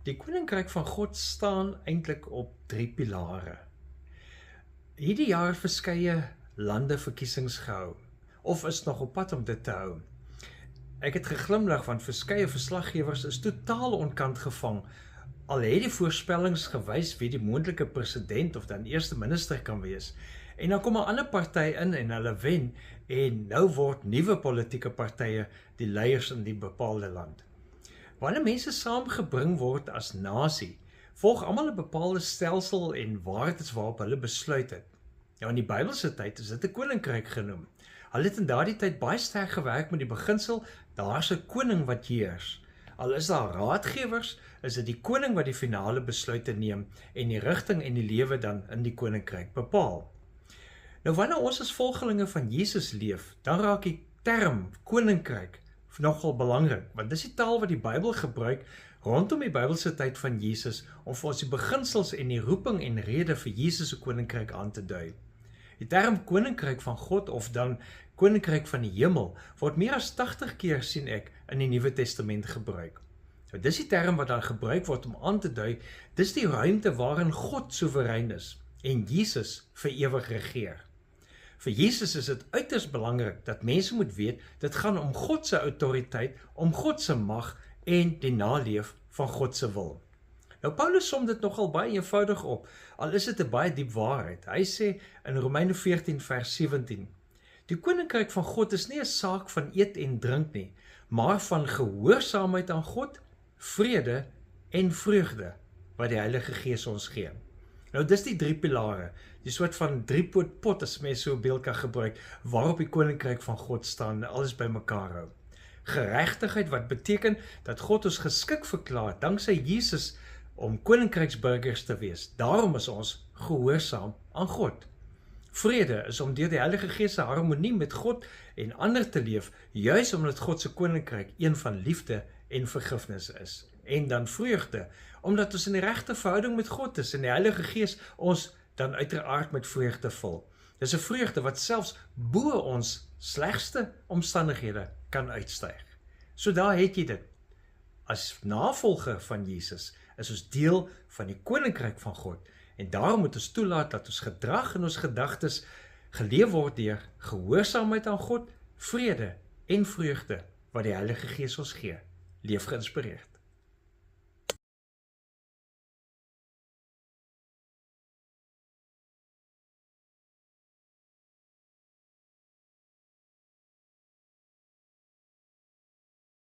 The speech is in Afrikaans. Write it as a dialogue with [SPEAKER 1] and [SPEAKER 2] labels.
[SPEAKER 1] Die koninkryk van God staan eintlik op 3 pilare. Hierdie jaar verskeie lande verkiesings gehou, of is nog op pad om dit te hou. Ek het geglimlag want verskeie verslaggewers is totaal onkant gevang, al het die voorspellings gewys wie die moontlike president of dan eerste minister kan wees. En dan kom 'n ander party in en hulle wen, en nou word nuwe politieke partye die leiers in die bepaalde land. Wanneer mense saamgebring word as nasie, volg almal 'n bepaalde stelsel en waardes waarop hulle besluit het. Nou in die Bybelse tyd is dit 'n koninkryk genoem. Hulle het in daardie tyd baie sterk gewerk met die beginsel, daar's 'n koning wat heers. Al is daar raadgewers, is dit die koning wat die finale besluite neem en die rigting en die lewe dan in die koninkryk bepaal. Nou wanneer ons as volgelinge van Jesus leef, dan raak die term koninkryk nogal belangrik, want dis die taal wat die Bybel gebruik rondom die Bybelse tyd van Jesus om vir ons die beginsels en die roeping en rede vir Jesus se koninkryk aan te dui. Die term koninkryk van God of dan koninkryk van die hemel word meer as 80 keer, sien ek, in die Nuwe Testament gebruik. Nou, dis die term wat dan gebruik word om aan te dui, dis die ruimte waarin God soewerein is en Jesus vir ewig regeer. Vir Jesus is dit uiters belangrik dat mense moet weet, dit gaan om God se autoriteit, om God se mag en die naleef van God se wil. Nou Paulus som dit nogal baie eenvoudig op, al is dit 'n baie diep waarheid. Hy sê in Romeine 14 vers 17, die koninkryk van God is nie 'n saak van eet en drink nie, maar van gehoorsaamheid aan God, vrede en vreugde, wat die Heilige Gees ons gee. Nou dis die 3 pilare, die soort van 3-poot pot as mens so 'n beeld kan gebruik, waarop die koninkryk van God staan, alles by mekaar hou. Geregtigheid wat beteken dat God ons geskik verklaar, danksy Jesus, om koninkryksburgers te wees. Daarom is ons gehoorsaam aan God. Vrede is om deur die Heilige Gees se harmonie met God en ander te leef, juis omdat God se koninkryk een van liefde en vergifnis is. En dan vreugde, omdat ons in die regte verhouding met God is en die Heilige Gees ons dan uiteraard met vreugde vul. Dis 'n vreugde wat selfs bo ons slegste omstandighede kan uitstyg. So daar het jy dit. As navolger van Jesus is ons deel van die koninkryk van God en daarom moet ons toelaat dat ons gedrag en ons gedagtes geleef word deur gehoorsaamheid aan God, vrede en vreugde wat die Heilige Gees ons gee. Leef geïnspireerd.